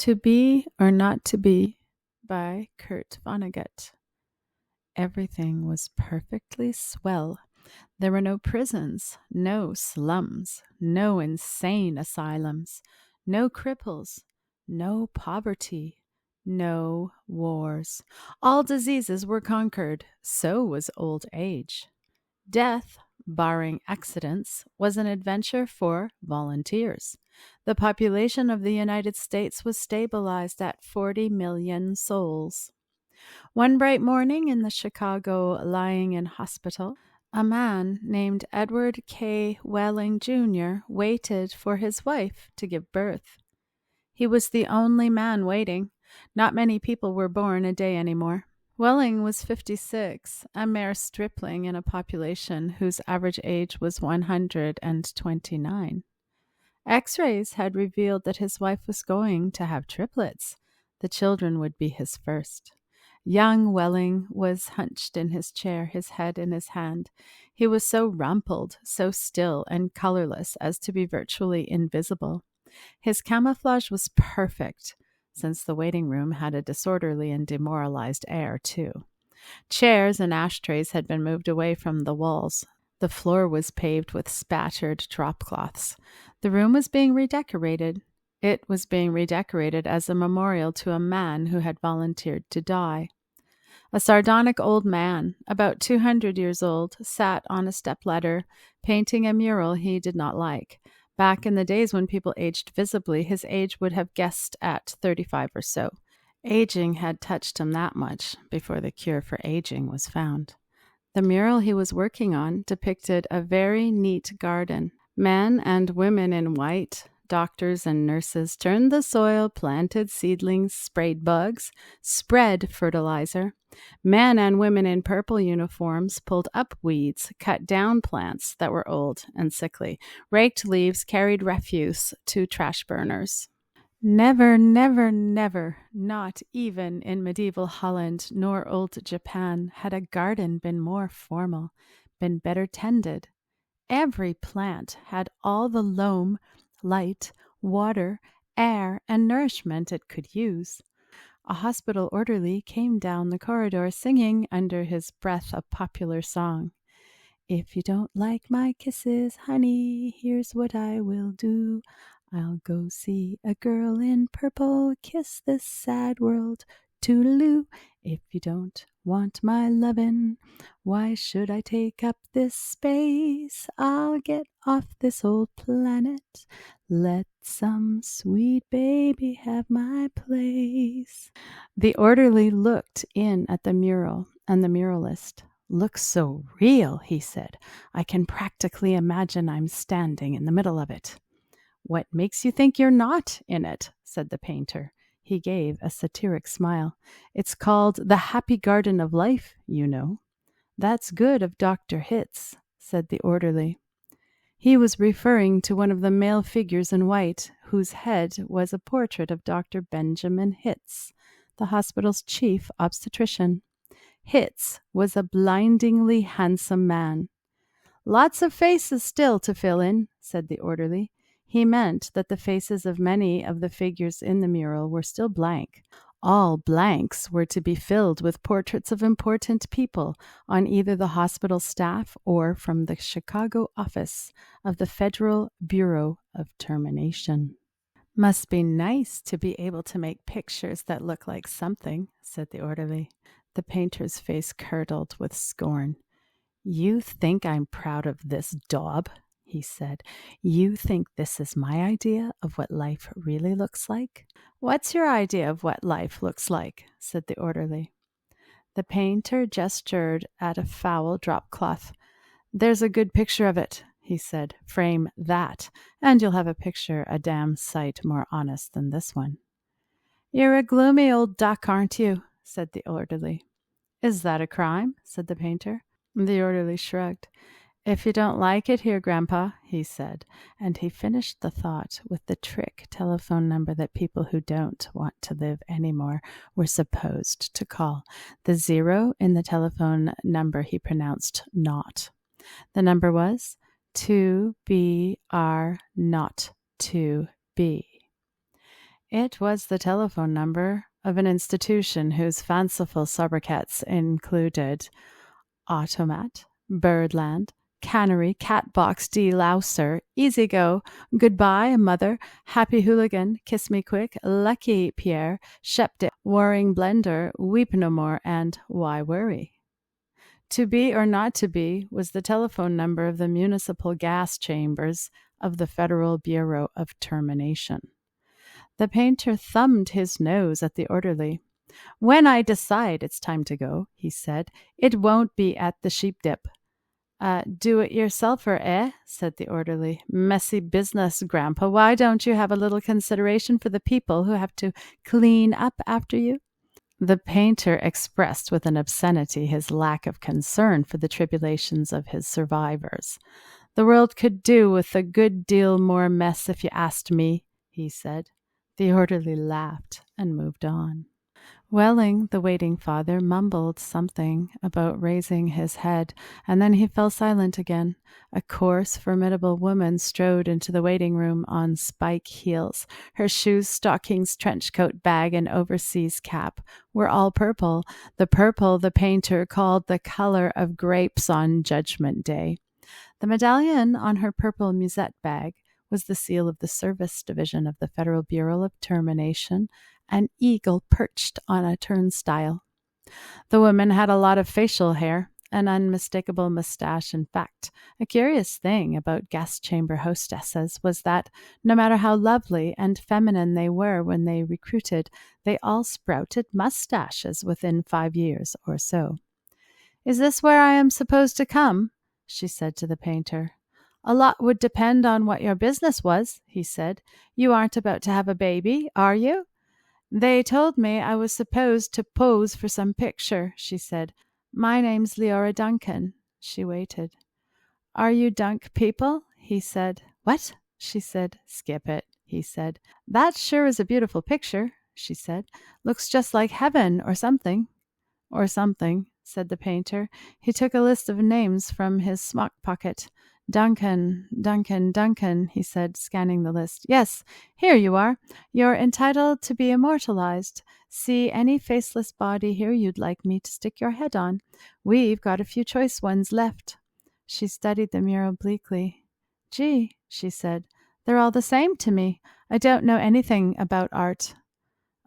To Be or Not to Be by Kurt Vonnegut. Everything was perfectly swell. There were no prisons, no slums, no insane asylums, no cripples, no poverty, no wars. All diseases were conquered. So was old age. Death, barring accidents, was an adventure for volunteers. The population of the United States was stabilized at 40 million souls. One bright morning in the Chicago Lying-in Hospital, a man named Edward K. Welling, Jr. waited for his wife to give birth. He was the only man waiting. Not many people were born a day anymore. Welling was 56, a mere stripling in a population whose average age was 129. X-rays had revealed that his wife was going to have triplets. The children would be his first. Young Welling was hunched in his chair, his head in his hand. He was so rumpled, so still and colorless as to be virtually invisible. His camouflage was perfect, since the waiting room had a disorderly and demoralized air, too. Chairs and ashtrays had been moved away from the walls. The floor was paved with spattered dropcloths. The room was being redecorated. It was being redecorated as a memorial to a man who had volunteered to die. A sardonic old man, about 200 years old, sat on a stepladder, painting a mural he did not like. Back in the days when people aged visibly, his age would have guessed at 35 or so. Aging had touched him that much before the cure for aging was found. The mural he was working on depicted a very neat garden. Men and women in white, doctors and nurses, turned the soil, planted seedlings, sprayed bugs, spread fertilizer. Men and women in purple uniforms pulled up weeds, cut down plants that were old and sickly, raked leaves, carried refuse to trash burners. Never, never, never, not even in medieval Holland nor old Japan, had a garden been more formal, been better tended. Every plant had all the loam, light, water, air, and nourishment it could use. A hospital orderly came down the corridor singing under his breath a popular song. If you don't like my kisses, honey, here's what I will do. I'll go see a girl in purple, kiss this sad world, toodaloo. If you don't want my lovin', why should I take up this space? I'll get off this old planet, let some sweet baby have my place. The orderly looked in at the mural and the muralist. Looks so real, he said. I can practically imagine I'm standing in the middle of it. What makes you think you're not in it? Said the painter. He gave a satiric smile. It's called the Happy Garden of Life, you know. That's good of Dr. Hitz, said the orderly. He was referring to one of the male figures in white, whose head was a portrait of Dr. Benjamin Hitz, the hospital's chief obstetrician. Hitz was a blindingly handsome man. Lots of faces still to fill in, said the orderly. He meant that the faces of many of the figures in the mural were still blank. All blanks were to be filled with portraits of important people on either the hospital staff or from the Chicago office of the Federal Bureau of Termination. Must be nice to be able to make pictures that look like something, said the orderly. The painter's face curdled with scorn. You think I'm proud of this daub? He said. You think this is my idea of what life really looks like? What's your idea of what life looks like? Said the orderly. The painter gestured at a foul dropcloth. There's a good picture of it, he said. Frame that, and you'll have a picture a damn sight more honest than this one. You're a gloomy old duck, aren't you? Said the orderly. Is that a crime? Said the painter. The orderly shrugged. If you don't like it here, Grandpa, he said, and he finished the thought with the trick telephone number that people who don't want to live anymore were supposed to call. The 0 in the telephone number he pronounced not. The number was 2BRo2B. It was the telephone number of an institution whose fanciful sobriquets included Automat, Birdland, Cannery, Catbox, Delouser, Easy Go, Goodbye, Mother, Happy Hooligan, Kiss Me Quick, Lucky Pierre, Shepdip, Warring Blender, Weep No More, and Why Worry? To be or not to be was the telephone number of the municipal gas chambers of the Federal Bureau of Termination. The painter thumbed his nose at the orderly. When I decide it's time to go, he said, it won't be at the sheep dip. Do-it-yourselfer, eh? Said the orderly. Messy business, Grandpa. Why don't you have a little consideration for the people who have to clean up after you? The painter expressed with an obscenity his lack of concern for the tribulations of his survivors. The world could do with a good deal more mess if you asked me, he said. The orderly laughed and moved on. Welling, the waiting father, mumbled something about raising his head, and then he fell silent again. A coarse, formidable woman strode into the waiting room on spike heels. Her shoes, stockings, trench coat, bag, and overseas cap were all purple, the purple the painter called the color of grapes on Judgment Day. The medallion on her purple musette bag was the seal of the Service Division of the Federal Bureau of Termination, an eagle perched on a turnstile. The woman had a lot of facial hair, an unmistakable mustache. In fact, a curious thing about guest chamber hostesses was that, no matter how lovely and feminine they were when they recruited, they all sprouted mustaches within 5 years or so. "Is this where I am supposed to come?" she said to the painter. "A lot would depend on what your business was," he said. "You aren't about to have a baby, are you?" "They told me I was supposed to pose for some picture," she said. "My name's Leora Duncan." She waited. "Are you Dunk people?" he said. "What?" she said. "Skip it," he said. "That sure is a beautiful picture," she said. "Looks just like heaven or something." "Or something," said the painter. He took a list of names from his smock pocket. Duncan, he said, scanning the list. "Yes, here you are. You're entitled to be immortalized. See any faceless body here you'd like me to stick your head on. We've got a few choice ones left." She studied the mural bleakly. "Gee," she said, "they're all the same to me. I don't know anything about art."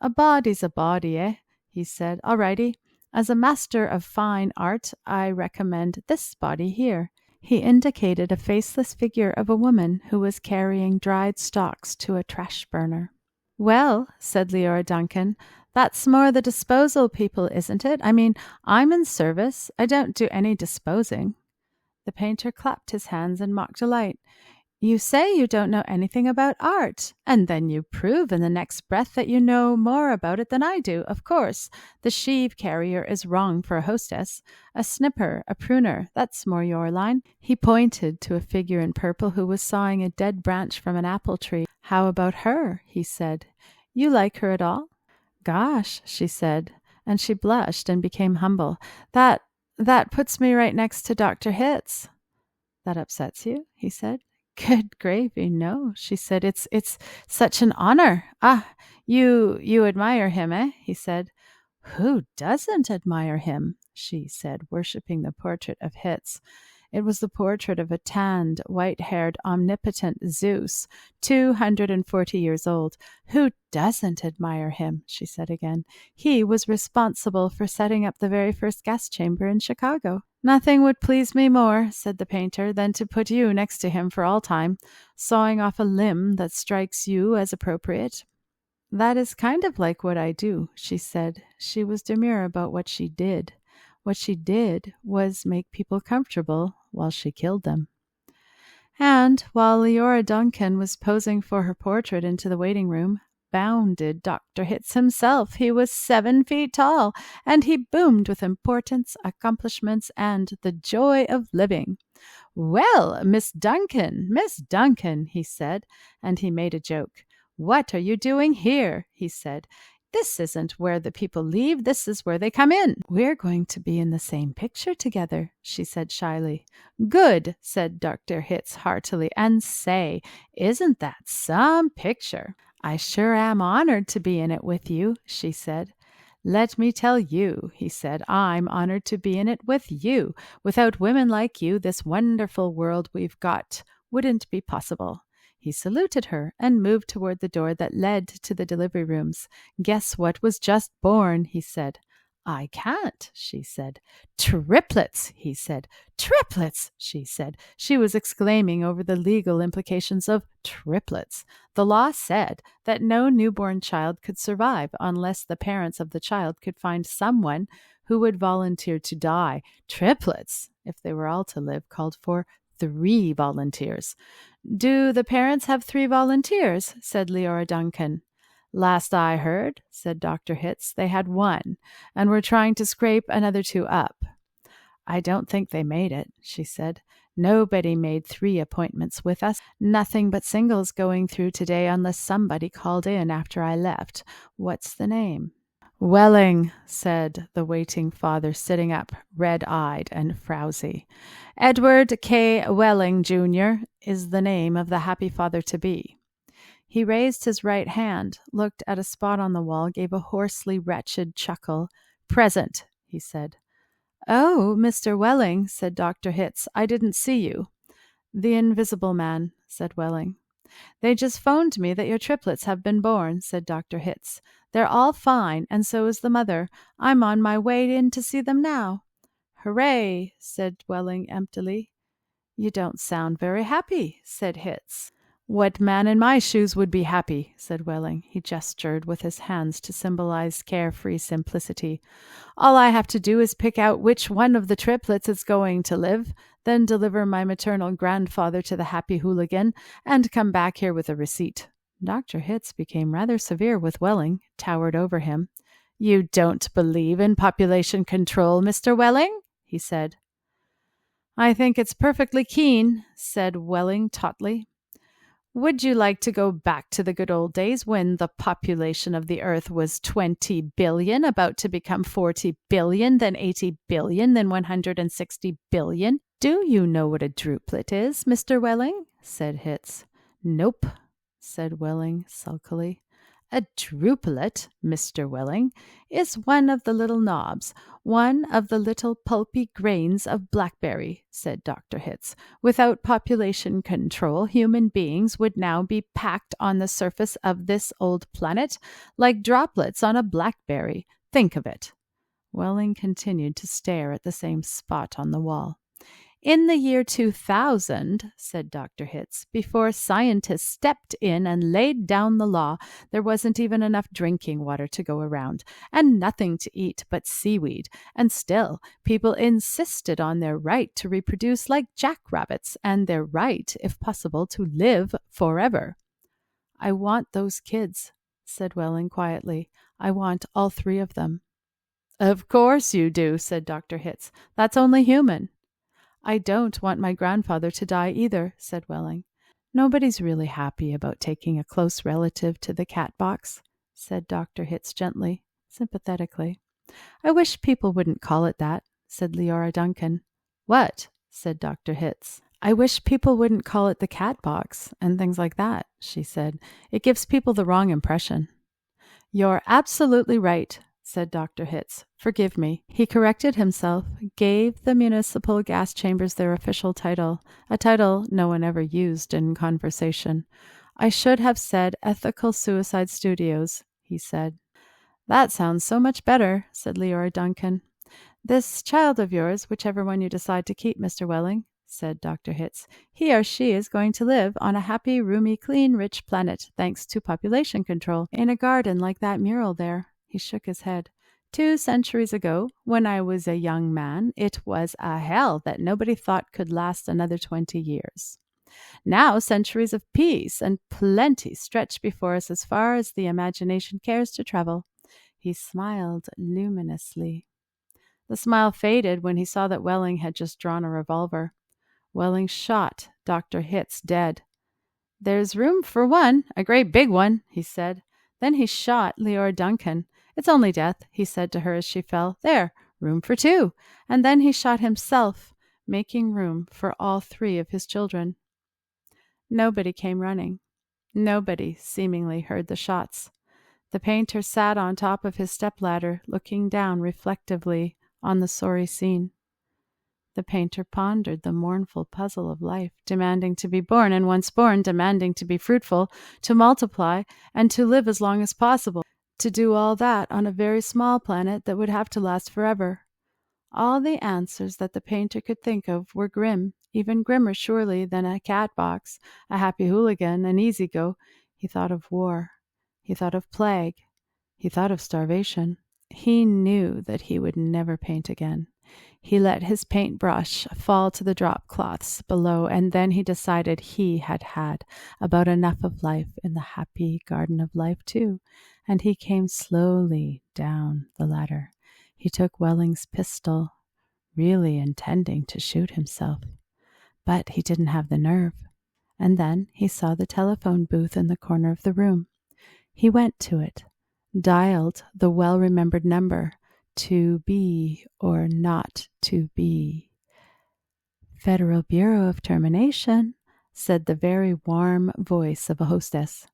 "A body's a body, eh?" he said. "All righty. As a master of fine art, I recommend this body here." He indicated a faceless figure of a woman who was carrying dried stalks to a trash burner. "Well," said Leora Duncan, "that's more the disposal people, isn't it? I mean, I'm in service. I don't do any disposing." The painter clapped his hands in mock delight. "You say you don't know anything about art, and then you prove in the next breath that you know more about it than I do. Of course, the sheave carrier is wrong for a hostess. A snipper, a pruner, that's more your line." He pointed to a figure in purple who was sawing a dead branch from an apple tree. "How about her?" he said. "You like her at all?" "Gosh," she said, and she blushed and became humble. That puts me right next to Dr. Hitz." "That upsets you?" he said. "Good gravy, no," she said. It's such an honor. Ah, you admire him, eh?" he said. "Who doesn't admire him?" she said, worshipping the portrait of Hitz. It was the portrait of a tanned, white-haired, omnipotent Zeus, 240 years old. "Who doesn't admire him?" she said again. "He was responsible for setting up the very first gas chamber in Chicago." "Nothing would please me more," said the painter, "than to put you next to him for all time, sawing off a limb that strikes you as appropriate." "That is kind of like what I do," she said. She was demure about what she did. What she did was make people comfortable while she killed them. And while Leora Duncan was posing for her portrait into the waiting room, bounded Dr. Hitz himself. He was 7 feet tall, and he boomed with importance, accomplishments, and the joy of living. "Well, Miss Duncan, he said, and he made a joke. "What are you doing here?" he said. "This isn't where the people leave. This is where they come in." "We're going to be in the same picture together," she said shyly. "Good," said Dr. Hitz heartily. "And say, isn't that some picture? I sure am honored to be in it with you, she said. Let me tell you, he said, I'm honored to be in it with you. Without women like you, this wonderful world we've got wouldn't be possible. He saluted her and moved toward the door that led to the delivery rooms. Guess what was just born, he said. I can't, she said. Triplets, he said. Triplets, she said. She was exclaiming over the legal implications of triplets. The law said that no newborn child could survive unless the parents of the child could find someone who would volunteer to die. Triplets, if they were all to live, called for 3 volunteers. Do the parents have 3 volunteers? Said Leora Duncan. Last I heard, said Dr. Hitz, they had 1, and were trying to scrape another 2 up. I don't think they made it, she said. Nobody made 3 appointments with us. Nothing but singles going through today unless somebody called in after I left. What's the name? Welling, said the waiting father, sitting up, red-eyed and frowsy. Edward K. Welling, Jr. is the name of the happy father-to-be. He raised his right hand, looked at a spot on the wall, gave a hoarsely wretched chuckle. Present, he said. Oh, Mr. Welling, said Dr. Hitz, I didn't see you. The invisible man, said Welling. They just phoned me that your triplets have been born, said Dr. Hitz. They're all fine, and so is the mother. I'm on my way in to see them now. Hooray, said Welling emptily. You don't sound very happy, said Hitz. What man in my shoes would be happy, said Welling. He gestured with his hands to symbolize carefree simplicity. All I have to do is pick out which one of the triplets is going to live, then deliver my maternal grandfather to the happy hooligan, and come back here with a receipt. Dr. Hitz became rather severe with Welling, towered over him. You don't believe in population control, Mr. Welling? He said. I think it's perfectly keen, said Welling tautly. Would you like to go back to the good old days when the population of the Earth was 20 billion, about to become 40 billion, then 80 billion, then 160 billion? Do you know what a druplet is, Mr. Welling? Said Hitz. Nope, said Welling sulkily. A druplet, Mr. Welling, is one of the little knobs, one of the little pulpy grains of blackberry, said Dr. Hitz. Without population control, human beings would now be packed on the surface of this old planet like droplets on a blackberry. Think of it. Welling continued to stare at the same spot on the wall. In the year 2000, said Dr. Hitz, before scientists stepped in and laid down the law, there wasn't even enough drinking water to go around, and nothing to eat but seaweed. And still, people insisted on their right to reproduce like jackrabbits, and their right, if possible, to live forever. I want those kids, said Welling quietly. I want all 3 of them. Of course you do, said Dr. Hitz. That's only human. I don't want my grandfather to die either, said Welling. Nobody's really happy about taking a close relative to the cat box, said Dr. Hitz gently, sympathetically. I wish people wouldn't call it that, said Leora Duncan. What? Said Dr. Hitz. I wish people wouldn't call it the cat box and things like that, she said. It gives people the wrong impression. You're absolutely right, said Dr. Hitz. Forgive me. He corrected himself, gave the municipal gas chambers their official title, a title no one ever used in conversation. I should have said Ethical Suicide Studios, he said. That sounds so much better, said Leora Duncan. This child of yours, whichever one you decide to keep, Mr. Welling, said Dr. Hitz, he or she is going to live on a happy, roomy, clean, rich planet, thanks to population control, in a garden like that mural there. He shook his head. 2 centuries ago, when I was a young man, it was a hell that nobody thought could last another 20 years. Now centuries of peace and plenty stretch before us as far as the imagination cares to travel. He smiled luminously. The smile faded when he saw that Welling had just drawn a revolver. Welling shot Dr. Hitz dead. There's room for one, a great big one, he said. Then he shot Leora Duncan. It's only death, he said to her as she fell. There, room for 2. And then he shot himself, making room for all 3 of his children. Nobody came running. Nobody seemingly heard the shots. The painter sat on top of his stepladder, looking down reflectively on the sorry scene. The painter pondered the mournful puzzle of life, demanding to be born, and once born, demanding to be fruitful, to multiply, and to live as long as possible. To do all that on a very small planet that would have to last forever. All the answers that the painter could think of were grim, even grimmer surely than a cat box, a happy hooligan, an easy go. He thought of war. He thought of plague. He thought of starvation. He knew that he would never paint again. He let his paintbrush fall to the drop cloths below, and then he decided he had had about enough of life in the happy garden of life too, and he came slowly down the ladder. He took Welling's pistol, really intending to shoot himself, but he didn't have the nerve. And then he saw the telephone booth in the corner of the room. He went to it, dialed the well-remembered number, 2B or not to be. Federal Bureau of Termination, said the very warm voice of a hostess.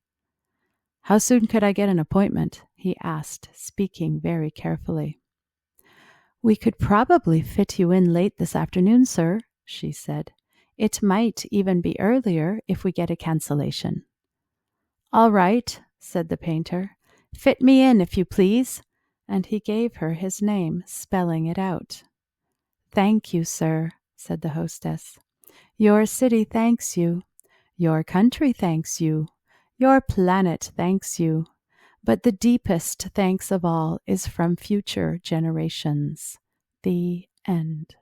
How soon could I get an appointment? He asked, speaking very carefully. We could probably fit you in late this afternoon, sir, she said. It might even be earlier if we get a cancellation. All right, said the painter. Fit me in, if you please. And he gave her his name, spelling it out. Thank you, sir, said the hostess. Your city thanks you. Your country thanks you. Your planet thanks you. But the deepest thanks of all is from future generations. The end.